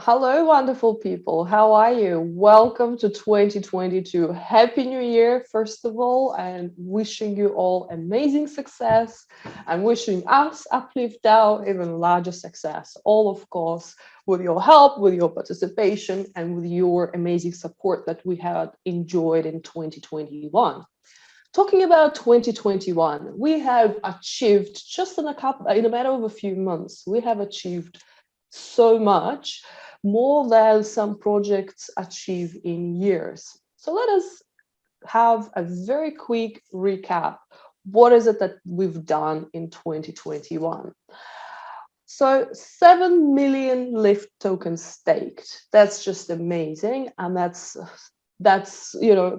Hello, wonderful people. How are you? Welcome to 2022. Happy New Year, first of all, and wishing you all amazing success and wishing us, UpLift DAO, even larger success. All, of course, with your help, with your participation, and with your amazing support that we have enjoyed in 2021. Talking about 2021, we have achieved just in a matter of a few months, we have achieved so much more than some projects achieve in years. So let us have a very quick recap. What is it that we've done in 2021? So 7 million Lift tokens staked. That's just amazing. And that's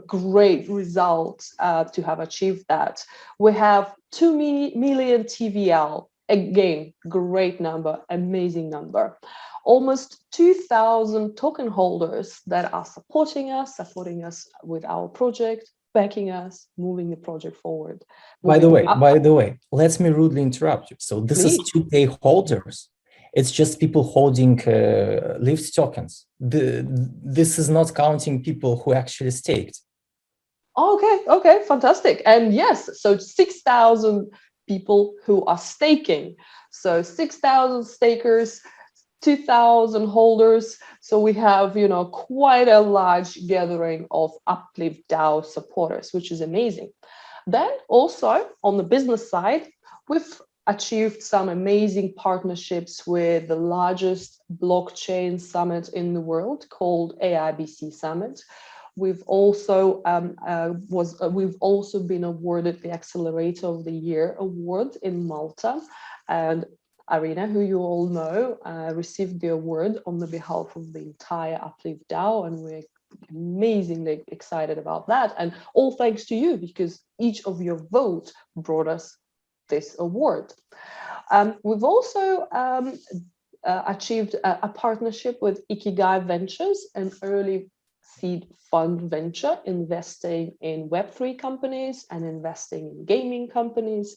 great results to have achieved that. We have 2 million TVL. Again, great number, amazing number. Almost 2,000 token holders that are supporting us with our project, backing us, moving the project forward. By the way, let me rudely interrupt you. So this is to pay holders. It's just people holding Lift tokens. This is not counting people who actually staked. Okay, fantastic. And yes, so 6,000 people who are staking. So 6,000 stakers, 2,000 holders. So we have, quite a large gathering of UpLift DAO supporters, which is amazing. Then also on the business side, we've achieved some amazing partnerships with the largest blockchain summit in the world called AIBC Summit. We've also been awarded the Accelerator of the Year award in Malta, and Irina, who you all know, received the award on the behalf of the entire UpLift DAO, and we're amazingly excited about that. And all thanks to you, because each of your votes brought us this award. We've also achieved a partnership with IKIGAI Ventures, an early seed fund venture investing in Web3 companies and investing in gaming companies.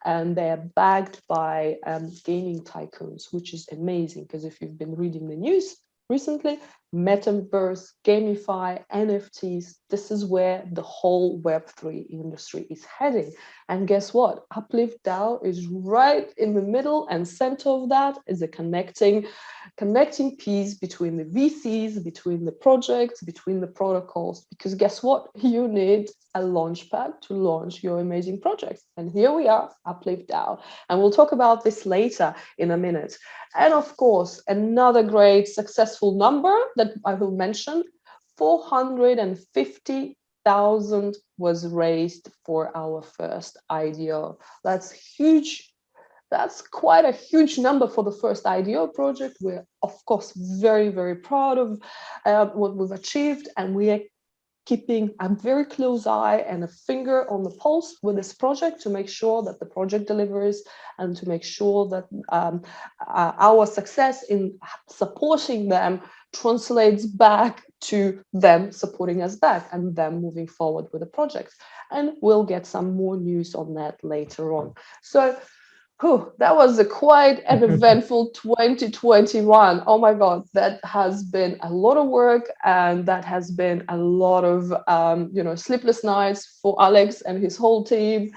And they're backed by gaming tycoons, which is amazing, because if you've been reading the news recently, Metaverse, Gamify, NFTs, this is where the whole Web3 industry is heading. And guess what? UpLift DAO is right in the middle and center of that, is a connecting piece between the VCs, between the projects, between the protocols, because guess what? You need a launchpad to launch your amazing projects. And here we are, UpLift DAO. And we'll talk about this later in a minute. And of course, another great successful number that I will mention, 450,000 was raised for our first IDO. That's huge. That's quite a huge number for the first IDO project. We're, of course, very, very proud of what we've achieved, and we are keeping a very close eye and a finger on the pulse with this project to make sure that the project delivers and to make sure that our success in supporting them translates back to them supporting us back and them moving forward with the project. And we'll get some more news on that later on. So that was quite an eventful 2021. Oh my God, that has been a lot of work, and that has been a lot of sleepless nights for Alex and his whole team,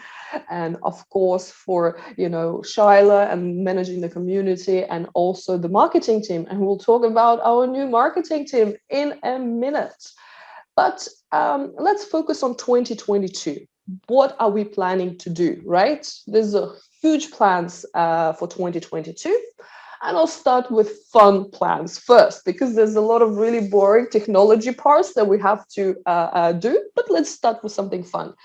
and of course for Shyla and managing the community, and also the marketing team. And we'll talk about our new marketing team in a minute. But let's focus on 2022. What are we planning to do, right? There's a huge plans for 2022. And I'll start with fun plans first, because there's a lot of really boring technology parts that we have to do. But let's start with something fun.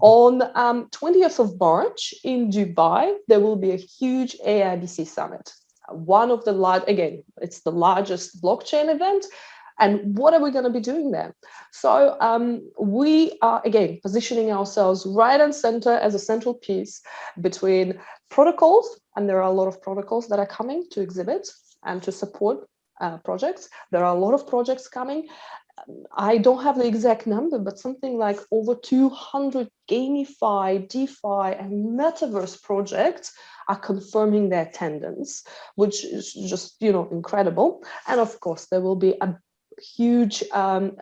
On 20th of March in Dubai, there will be a huge AIBC summit. One of the it's the largest blockchain event. And what are we going to be doing there? So we are, again, positioning ourselves right and center as a central piece between protocols, and there are a lot of protocols that are coming to exhibit and to support projects. There are a lot of projects coming. I don't have the exact number, but something like over 200 Gamify, DeFi, and Metaverse projects are confirming their attendance, which is just, incredible. And of course, there will be a huge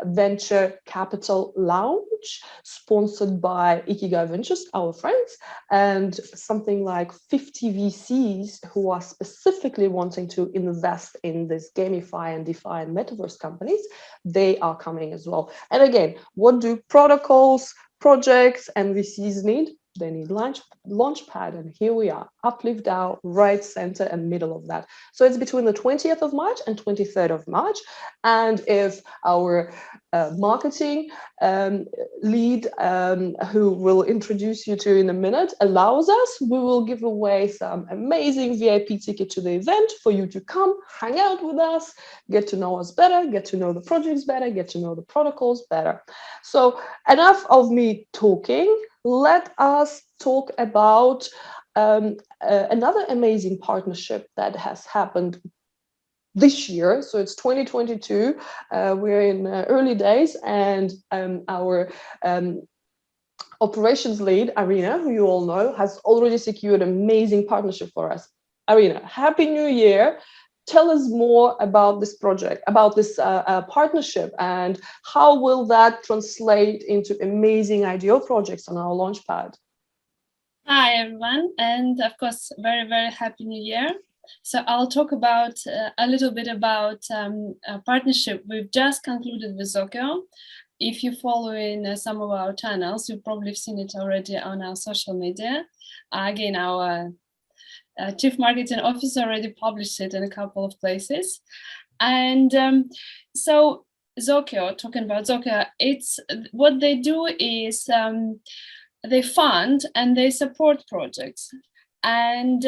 venture capital launch sponsored by IKIGAI Ventures, our friends, and something like 50 VCs who are specifically wanting to invest in this Gamify and DeFi and Metaverse companies. They are coming as well. And again, what do protocols, projects, and VCs need? They need Launchpad, and here we are, UpLift DAO, right center and middle of that. So it's between the 20th of March and 23rd of March. And if our marketing lead, who will introduce you to in a minute, allows us, we will give away some amazing VIP ticket to the event for you to come, hang out with us, get to know us better, get to know the projects better, get to know the protocols better. So enough of me talking. Let us talk about another amazing partnership that has happened this year. So it's 2022. We're in early days, and our operations lead, Irina, who you all know, has already secured an amazing partnership for us. Irina, Happy New Year. Tell us more about this project, about this partnership, and how will that translate into amazing IDO projects on our Launchpad? Hi, everyone. And of course, very, very Happy New Year. So I'll talk about a little bit about a partnership we've just concluded with ZOKYO. If you follow in some of our channels, you've probably seen it already on our social media. Again, our Chief Marketing Officer already published it in a couple of places. And so ZOKYO, talking about ZOKYO, it's what they do is they fund and they support projects. And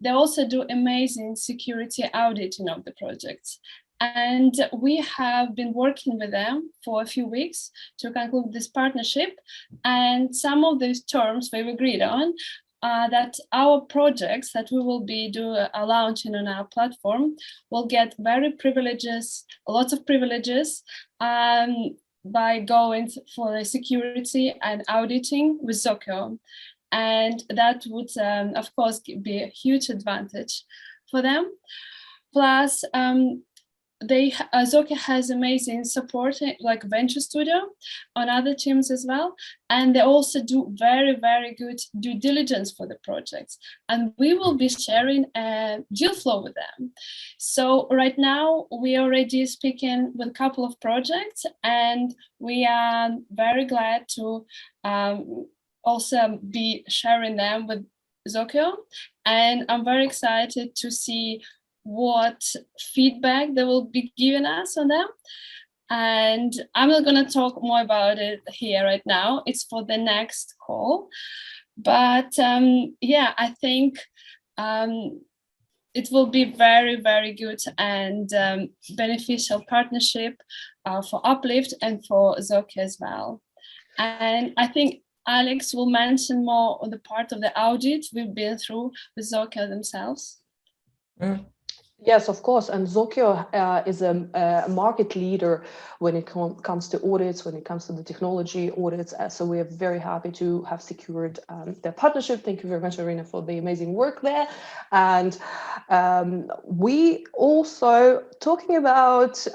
they also do amazing security auditing of the projects. And we have been working with them for a few weeks to conclude this partnership. And some of these terms we've agreed on that our projects that we will be launching on our platform will get lots of privileges by going for the security and auditing with ZOKYO. And that would, of course, be a huge advantage for them. Plus, ZOKYO has amazing support, like Venture Studio, on other teams as well. And they also do very, very good due diligence for the projects. And we will be sharing deal flow with them. So right now, we are already speaking with a couple of projects, and we are very glad to also be sharing them with ZOKYO. And I'm very excited to see what feedback they will be giving us on them. And I'm not going to talk more about it here right now. It's for the next call. But yeah, I think it will be very, very good and beneficial partnership for UpLift and for ZOKYO as well. And I think Alex will mention more on the part of the audit we've been through with ZOKYO themselves. Yes, of course. And ZOKYO is a market leader when it comes to audits, when it comes to the technology audits. So we are very happy to have secured their partnership. Thank you very much, Irina, for the amazing work there. And we also talking about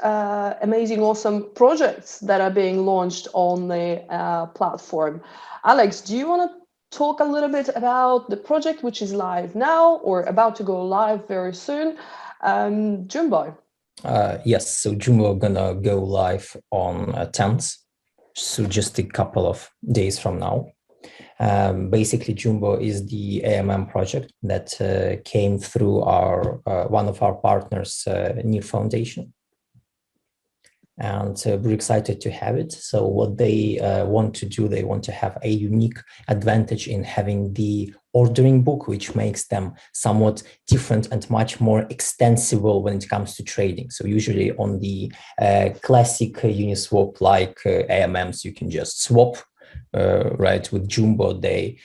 amazing, awesome projects that are being launched on the platform. Alex, do you want to talk a little bit about the project which is live now or about to go live very soon? Jumbo. Yes, so Jumbo gonna go live on 10th, so just a couple of days from now. Basically, Jumbo is the AMM project that came through our one of our partners, Near Foundation. And we're excited to have it. So what they want to do, they want to have a unique advantage in having the ordering book, which makes them somewhat different and much more extensible when it comes to trading. So usually on the classic Uniswap like AMMs, you can just swap. Right, with Jumbo, they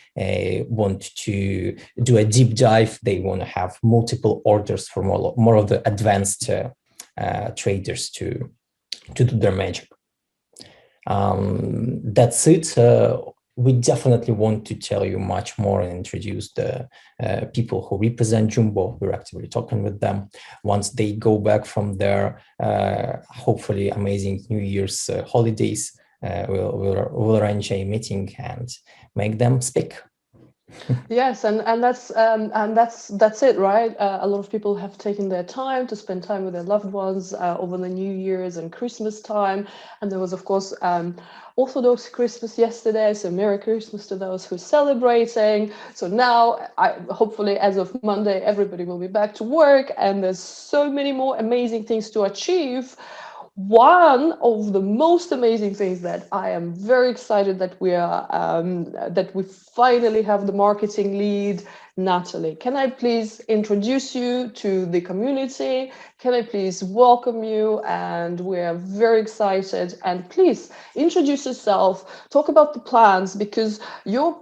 want to do a deep dive. They want to have multiple orders for more of the advanced traders to do their magic. That's it. We definitely want to tell you much more and introduce the people who represent Jumbo. We're actively talking with them. Once they go back from their hopefully amazing New Year's holidays, we'll arrange a meeting and make them speak. Yes, and that's it, right? A lot of people have taken their time to spend time with their loved ones over the New Year's and Christmas time, and there was, of course, Orthodox Christmas yesterday. So Merry Christmas to those who are celebrating. So now, hopefully, as of Monday, everybody will be back to work, and there's so many more amazing things to achieve. One of the most amazing things that I am very excited that we finally have the marketing lead, Natalie. Can I please introduce you to the community? Can I please welcome you? And we're very excited. And please introduce yourself. Talk about the plans, because your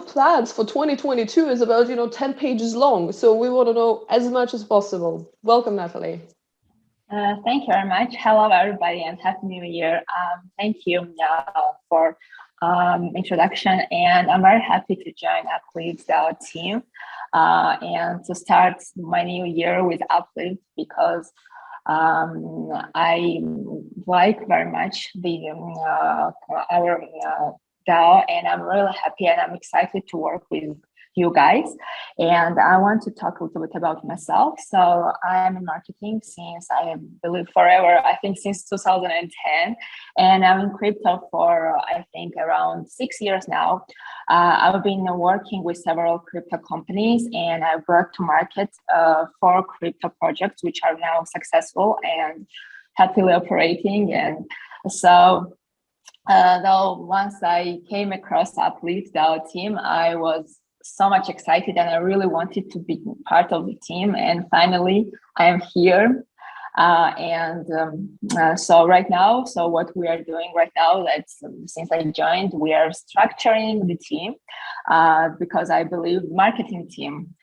plans for 2022 is about 10 pages long. So we want to know as much as possible. Welcome, Natalie. Thank you very much. Hello, everybody, and Happy New Year. Thank you for introduction, and I'm very happy to join UpLift DAO team and to start my new year with UpLift, because I like very much our DAO, and I'm really happy and I'm excited to work with you guys. And I want to talk a little bit about myself. So I'm in marketing since, I believe, forever, I think since 2010. And I'm in crypto for, I think, around 6 years now. I've been working with several crypto companies, and I brought to market 4 crypto projects, which are now successful and happily operating. And so though once I came across UpLift DAO team, I was so much excited and I really wanted to be part of the team, and finally I am here. So right now, so what we are doing right now, that's since I joined, we are structuring the team because I believe marketing team,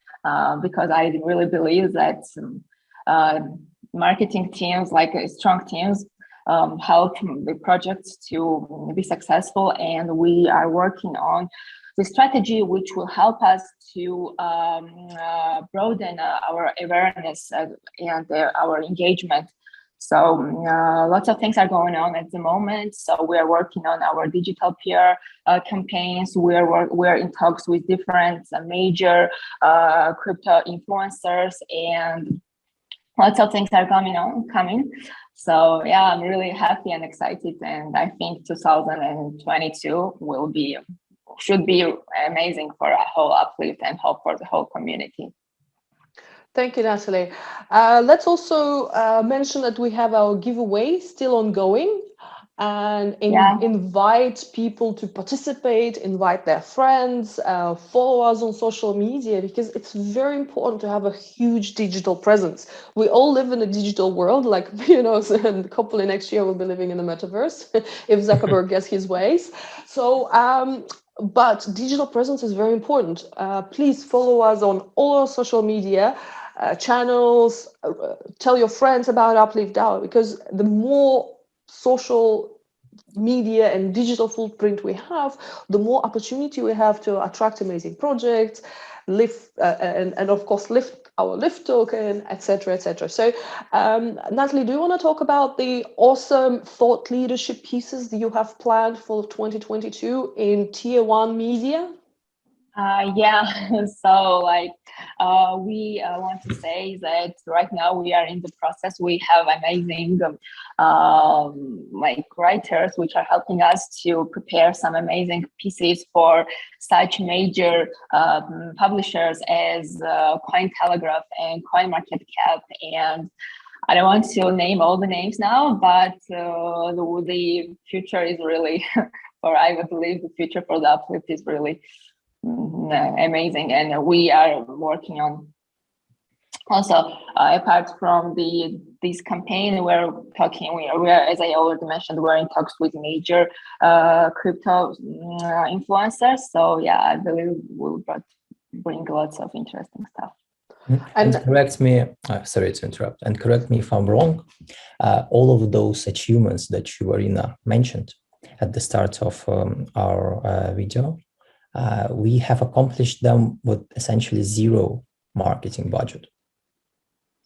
because I really believe that marketing teams, like strong teams, help the projects to be successful, and we are working on the strategy which will help us to broaden our awareness and our engagement. So lots of things are going on at the moment. So we are working on our digital PR campaigns. We're in talks with different major crypto influencers, and lots of things are coming. So yeah, I'm really happy and excited, and I think 2022 should be amazing for a whole UpLift and for the whole community. Thank you, Natalie. Let's also mention that we have our giveaway still ongoing, and invite people to participate, invite their friends, follow us on social media, because it's very important to have a huge digital presence. We all live in a digital world, like, hopefully next year we'll be living in the Metaverse if Zuckerberg gets his ways. So, but digital presence is very important. Please follow us on all our social media channels. Tell your friends about UpLift DAO, because the more social media and digital footprint we have, the more opportunity we have to attract amazing projects, and of course lift our Lift token, etc., etc. So, Natalie, do you want to talk about the awesome thought leadership pieces that you have planned for 2022 in Tier 1 media? So we want to say that right now we are in the process. We have amazing writers which are helping us to prepare some amazing pieces for such major publishers as Cointelegraph and CoinMarketCap, and I don't want to name all the names now, but the future is really, or I would believe the future for the UpLift is really amazing, and we are working on also apart from this campaign. We are, as I already mentioned, we're in talks with major crypto influencers. So yeah, I believe we'll bring lots of interesting stuff. And correct me, sorry to interrupt, and correct me if I'm wrong, all of those achievements that you, Irina, mentioned, at the start of our video, we have accomplished them with essentially zero marketing budget,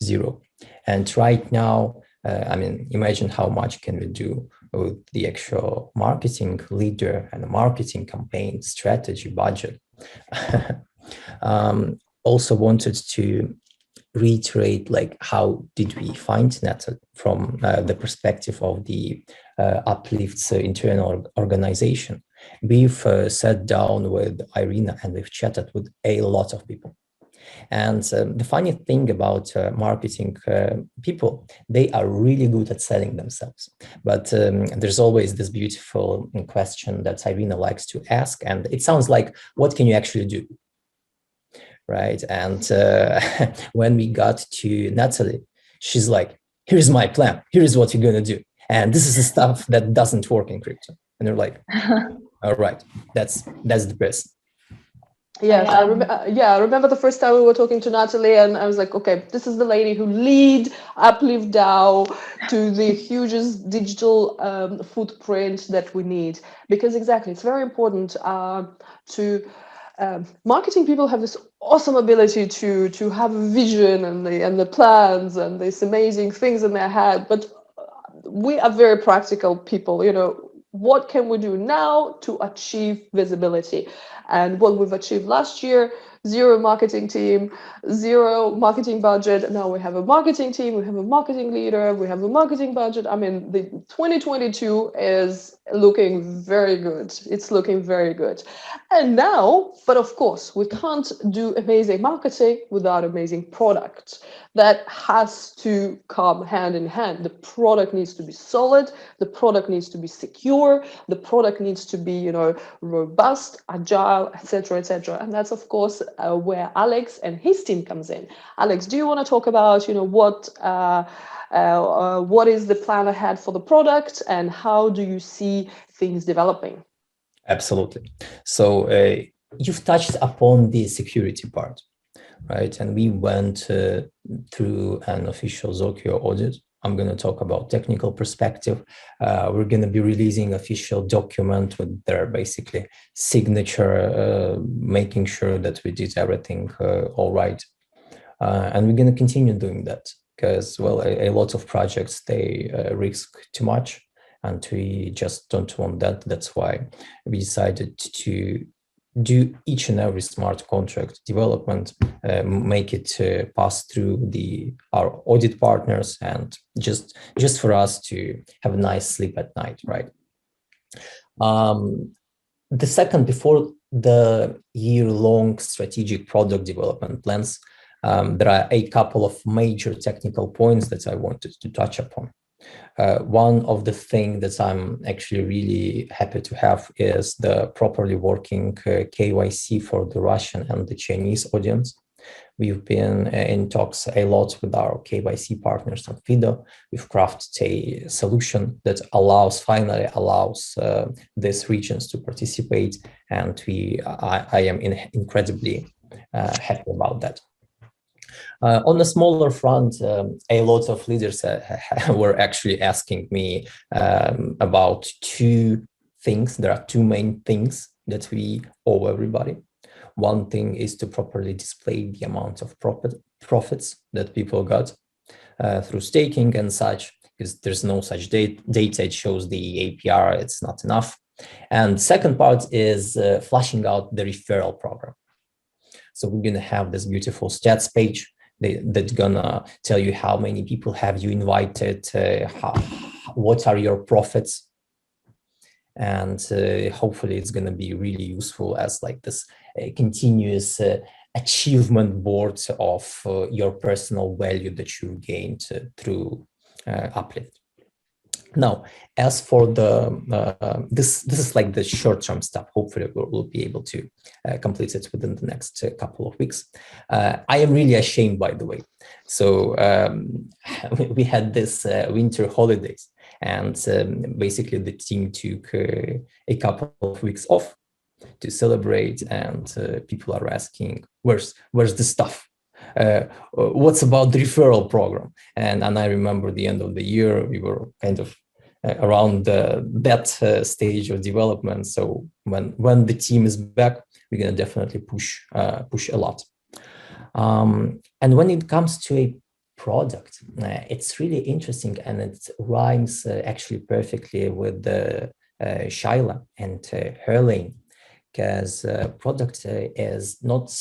zero. And right now, I mean, imagine how much can we do with the actual marketing leader and the marketing campaign strategy budget. Also wanted to reiterate, like, how did we find Natalie from the perspective of the UpLift's internal organization. We've sat down with Irina and we've chatted with a lot of people. And the funny thing about marketing people, they are really good at selling themselves. But there's always this beautiful question that Irina likes to ask. And it sounds like, what can you actually do? Right. And when we got to Natalie, she's like, here's my plan. Here's what you're going to do. And this is the stuff that doesn't work in crypto. And they're like, all right, that's the best. Yes, I remember the first time we were talking to Natalie, and I was like, okay, this is the lady who lead UpLift DAO to the hugest digital footprint that we need. Because exactly, it's very important to marketing people have this awesome ability to have a vision and the plans and these amazing things in their head, but we are very practical people. You know, what can we do now to achieve visibility? And what we've achieved last year, zero marketing team, zero marketing budget. Now we have a marketing team, we have a marketing leader, we have a marketing budget. I mean, the 2022 is looking very good. It's looking very good. And now, but of course, we can't do amazing marketing without amazing product. That has to come hand in hand. The product needs to be solid. The product needs to be secure. The product needs to be, you know, robust, agile, etc., etc. And that's, of course, where Alex and his team comes in. Alex, do you want to talk about, you know, what is the plan ahead for the product and how do you see things developing? Absolutely. So you've touched upon the security part, right? And we went through an official ZOKYO audit. I'm going to talk about technical perspective. We're going to be releasing official document with their basically signature, making sure that we did everything all right. And we're going to continue doing that because, well, a lot of projects, they risk too much. And we just don't want that. That's why we decided to do each and every smart contract development, make it pass through our audit partners, and just for us to have a nice sleep at night, right? The second, before the year-long strategic product development plans, there are a couple of major technical points that I wanted to touch upon. One of the things that I'm actually really happy to have is the properly working KYC for the Russian and the Chinese audience. We've been in talks a lot with our KYC partners at FIDO. We've crafted a solution that finally allows these regions to participate, and I am incredibly happy about that. On a smaller front, a lot of leaders were actually asking me about two things. There are two main things that we owe everybody. One thing is to properly display the amount of profits that people got through staking and such, because there's no such data. It shows the APR, it's not enough. And second part is flashing out the referral program. So we're going to have this beautiful stats page that's gonna tell you how many people have you invited, what are your profits, and hopefully it's gonna be really useful as like this continuous achievement board of your personal value that you gained through UpLift. Now, as for the this is like the short-term stuff. Hopefully, we'll be able to complete it within the next couple of weeks. I am really ashamed, by the way. So we had this winter holidays, and basically the team took a couple of weeks off to celebrate, and people are asking, "Where's the stuff? What's about the referral program?" And I remember the end of the year, we were kind of around that stage of development. So when the team is back, we're gonna definitely push a lot. And when it comes to a product, it's really interesting, and it rhymes actually perfectly with the Shaila and her lane, because product is not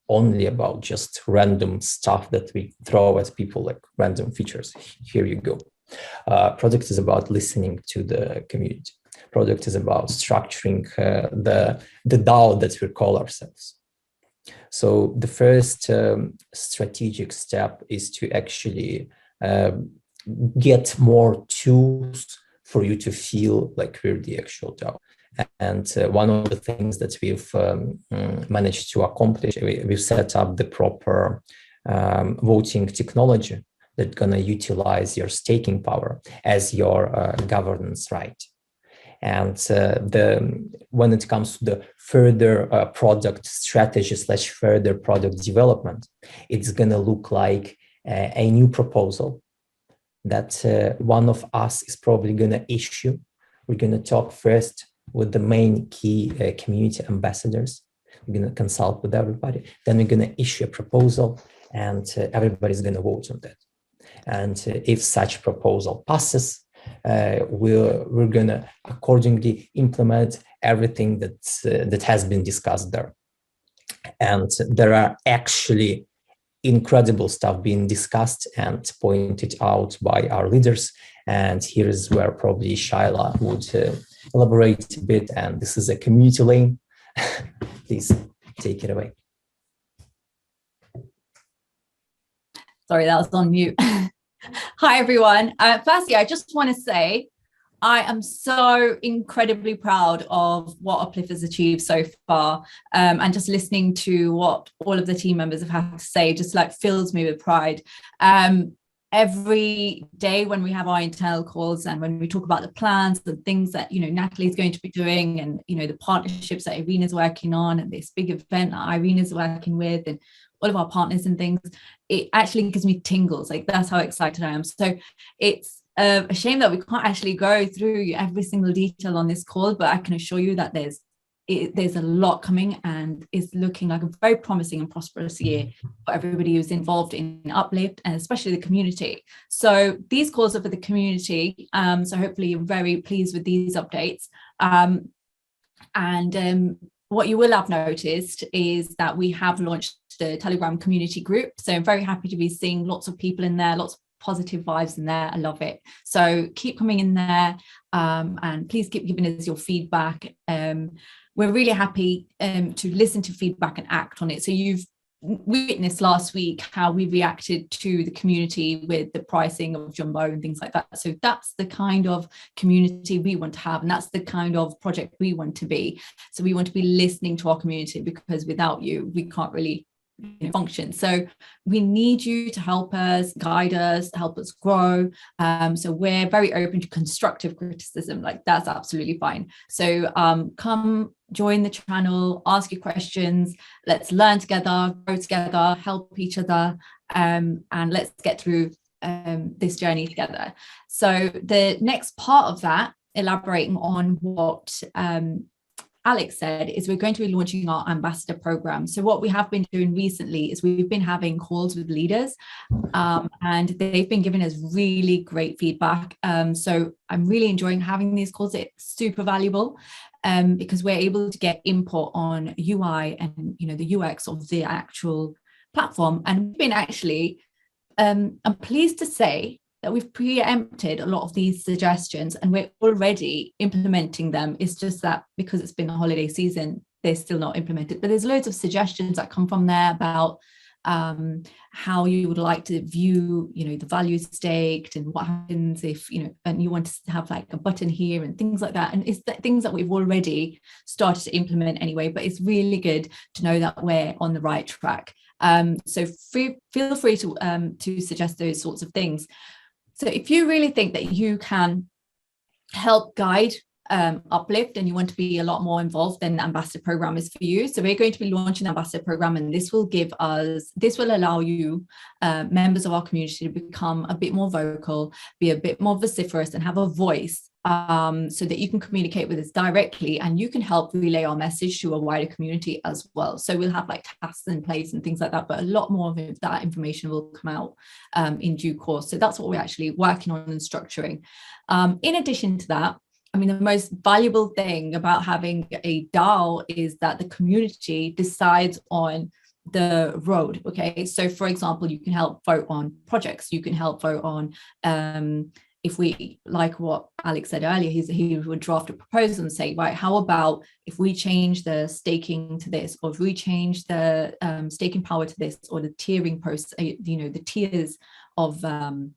only about just random stuff that we throw at people, like random features. Here you go. Product is about listening to the community. Product is about structuring the DAO that we call ourselves. So the first strategic step is to actually get more tools for you to feel like we're the actual DAO. And one of the things that we've managed to accomplish, we've set up the proper voting technology that's going to utilize your staking power as your governance right. And when it comes to the further product strategy / further product development, it's going to look like a new proposal that one of us is probably going to issue. We're going to talk first with the main key community ambassadors. We're going to consult with everybody. Then we're going to issue a proposal, and everybody's going to vote on that. And if such proposal passes, we're going to accordingly implement everything that has been discussed there. And there are actually incredible stuff being discussed and pointed out by our leaders. And here is where probably Shaila would elaborate a bit. And this is a community lane. Please take it away. Sorry, that was on mute. Hi, everyone. Firstly, I just want to say I am so incredibly proud of what UpLift has achieved so far. And just listening to what all of the team members have had to say just like fills me with pride. Every day when we have our internal calls and when we talk about the plans, the things that, you know, Natalie is going to be doing, and, you know, the partnerships that Irina's working on, and this big event that Irina's working with, and all of our partners and things, it actually gives me tingles. Like, that's how excited I am. So it's a shame that we can't actually go through every single detail on this call, but I can assure you that there's a lot coming, and it's looking like a very promising and prosperous year for everybody who's involved in UpLift, and especially the community. So these calls are for the community. So hopefully you're very pleased with these updates. What you will have noticed is that we have launched the Telegram community group. So I'm very happy to be seeing lots of people in there, lots of positive vibes in there. I love it. So keep coming in there, and please keep giving us your feedback. We're really happy to listen to feedback and act on it. So you've witnessed last week how we reacted to the community with the pricing of Jumbo and things like that. So that's the kind of community we want to have, and that's the kind of project we want to be. So we want to be listening to our community, because without you, we can't really function. So we need you to help us, guide us, help us grow. So we're very open to constructive criticism. Like, that's absolutely fine. So come join the channel, ask your questions, let's learn together, grow together, help each other, and let's get through this journey together. So the next part of that, elaborating on what Alex said, is we're going to be launching our ambassador program. So what we have been doing recently is we've been having calls with leaders, and they've been giving us really great feedback. So I'm really enjoying having these calls. It's super valuable because we're able to get input on UI and, you know, the UX of the actual platform. And we've been actually, I'm pleased to say that we've preempted a lot of these suggestions, and we're already implementing them. It's just that because it's been the holiday season, they're still not implemented. But there's loads of suggestions that come from there about how you would like to view, you know, the value staked, and what happens if, you know, and you want to have like a button here and things like that. And it's things that we've already started to implement anyway, but it's really good to know that we're on the right track. So feel free to suggest those sorts of things. So if you really think that you can help guide UpLift and you want to be a lot more involved, then the ambassador program is for you. So we're going to be launching the ambassador program, and this will allow you, members of our community, to become a bit more vocal, be a bit more vociferous, and have a voice so that you can communicate with us directly, and you can help relay our message to a wider community as well. So we'll have like tasks in place and things like that, but a lot more of that information will come out in due course. So that's what we're actually working on and structuring. In addition to that, I mean, the most valuable thing about having a DAO is that the community decides on the road. Okay, so for example, you can help vote on projects, you can help vote on if we, like what Alex said earlier, he would draft a proposal and say, right, how about if we change the staking to this, or if we change the staking power to this, or the tiering process, you know, the tiers of the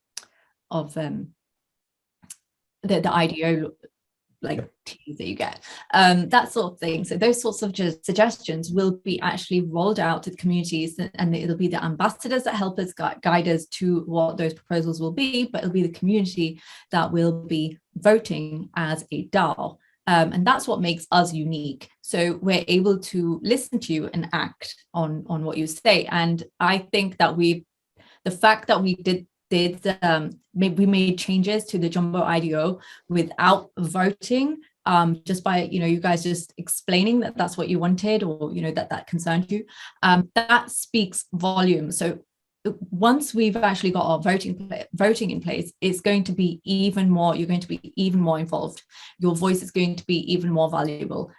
IDO, like teas that you get, that sort of thing. So those sorts of suggestions will be actually rolled out to the communities, and it'll be the ambassadors that help us guide us to what those proposals will be, but it'll be the community that will be voting as a DAO. And that's what makes us unique. So we're able to listen to you and act on what you say. And I think that the fact that we we made changes to the Jumbo IDO without voting, just by, you know, you guys just explaining that that's what you wanted, or, you know, that concerned you, that speaks volumes. So once we've actually got our voting in place, it's going to be even more, you're going to be even more involved. Your voice is going to be even more valuable.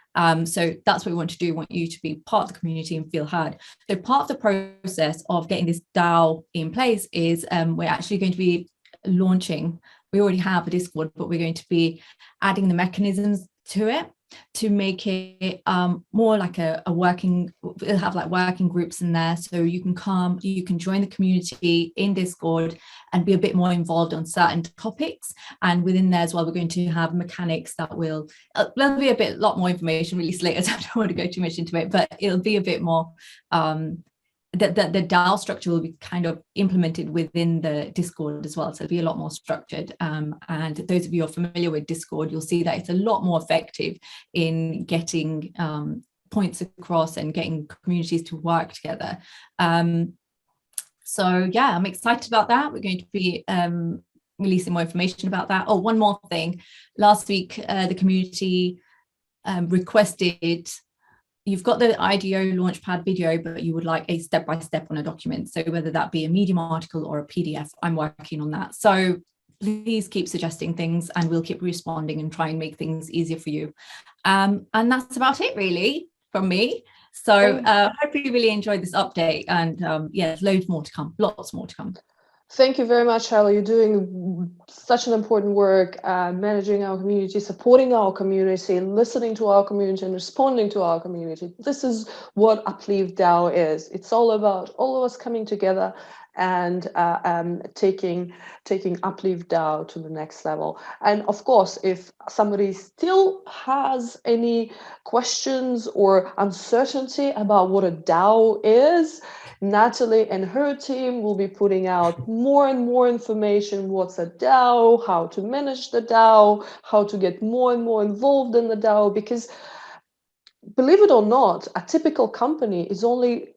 So that's what we want to do. We want you to be part of the community and feel heard. So part of the process of getting this DAO in place is we're actually going to be launching, we already have a Discord, but we're going to be adding the mechanisms to it to make it more like a working, we'll have like working groups in there, so you can come, you can join the community in Discord and be a bit more involved on certain topics. And within there as well, we're going to have mechanics that will, there'll be a lot more information released later, so I don't want to go too much into it, but it'll be a bit more the DAO structure will be kind of implemented within the Discord as well. So it'll be a lot more structured. And those of you who are familiar with Discord, you'll see that it's a lot more effective in getting points across and getting communities to work together. So yeah, I'm excited about that. We're going to be releasing more information about that. Oh, one more thing. Last week, the community requested, you've got the IDO Launchpad video, but you would like a step-by-step on a document. So whether that be a Medium article or a PDF, I'm working on that. So please keep suggesting things and we'll keep responding and try and make things easier for you. And that's about it really from me. So I hope you really enjoyed this update, and yeah, loads more to come, lots more to come. Thank you very much, Charlie. You're doing such an important work, managing our community, supporting our community, listening to our community, and responding to our community. This is what UpLift DAO is. It's all about all of us coming together and taking UpLift DAO to the next level. And of course, if somebody still has any questions or uncertainty about what a DAO is, Natalie and her team will be putting out more and more information. What's a DAO, how to manage the DAO, how to get more and more involved in the DAO, because believe it or not, a typical company is only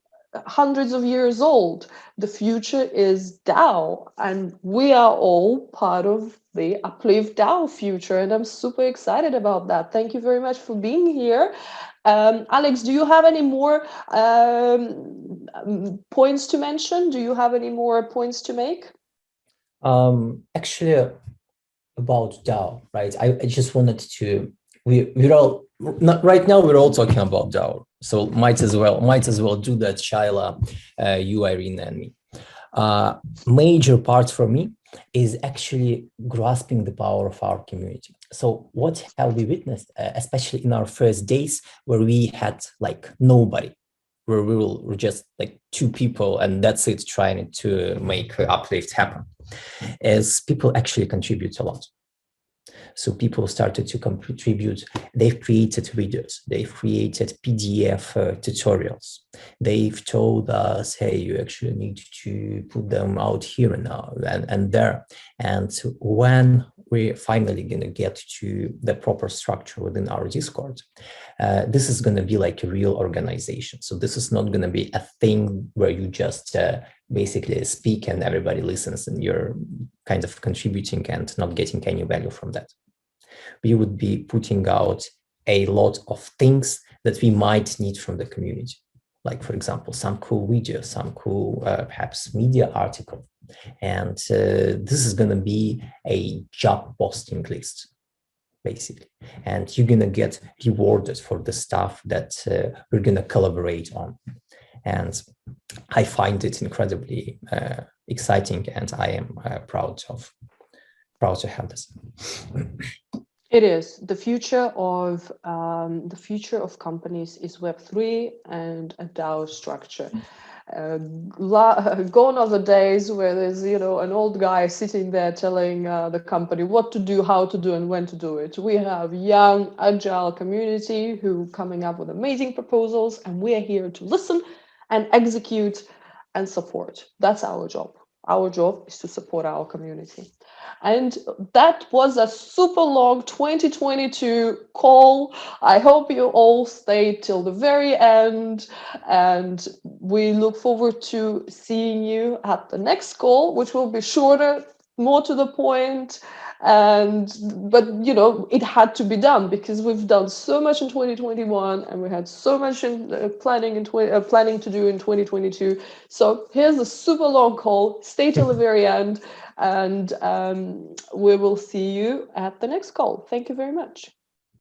hundreds of years old. The future is DAO, and we are all part of the UpLift DAO future, and I'm super excited about that. Thank you very much for being here. Alex, do you have any more points to mention? Do you have any more points to make? Actually, about DAO, right? I just wanted to, we're all, not right now, we're all talking about DAO. So might as well do that, Shaila, you, Irina, and me. Major part for me is actually grasping the power of our community. So what have we witnessed, especially in our first days where we had like nobody, where we were just like 2 people and that's it, trying to make UpLift happen, as people actually contribute a lot. So people started to contribute. They've created videos. They've created PDF tutorials. They've told us, hey, you actually need to put them out here and now and there. And when we're finally going to get to the proper structure within our Discord, this is going to be like a real organization. So this is not going to be a thing where you just basically speak and everybody listens and you're kind of contributing and not getting any value from that. we would be putting out a lot of things that we might need from the community. Like, for example, some cool video, some cool, perhaps media article. And this is going to be a job posting list, basically. And you're going to get rewarded for the stuff that we're going to collaborate on. And I find it incredibly exciting, and I am proud to have this. It is the future of companies is Web3 and a DAO structure. Gone are the days where there's an old guy sitting there telling the company what to do, how to do, and when to do it. We have young, agile community who coming up with amazing proposals, and we are here to listen and execute and support. That's our job. Our job is to support our community. And that was a super long 2022 call. I hope you all stayed till the very end, and we look forward to seeing you at the next call, which will be shorter, more to the point. But it had to be done because we've done so much in 2021 and we had so much in planning to do in 2022. So here's a super long call. Stay till the very end, and we will see you at the next call. Thank you very much.